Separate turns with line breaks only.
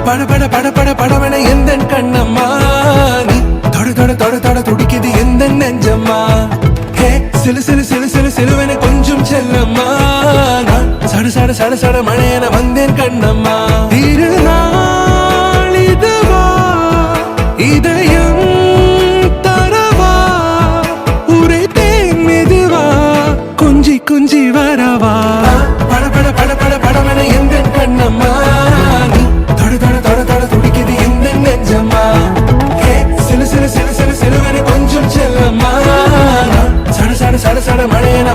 பட பட பட பட படவன எந்த கண்ணம்மா நீ தொட தொட தொட தொட துடிக்குது எந்த நெஞ்சம்மா ஹே சிலு சிலு சிலு சிலு சிலுவன கொஞ்சம் செல்லம்மா நான் சட சட சட சட மழையன வந்தேன் கண்ணம்மா திருநாள் இதுவா இதயம் தரவா உரைத்தேன் மெதுவா கொஞ்சி கொஞ்சி வரவா பட பட பட பட படவன எந்த கண்ணம்மா நீ தொட தொட தொட தொட துடிக்குது எந்த நெஞ்சம்மா ஹே சிலு சிலு சிலு சிலு சிலுவன கொஞ்சம் செல்லம்மா சட சட சட சட மழையன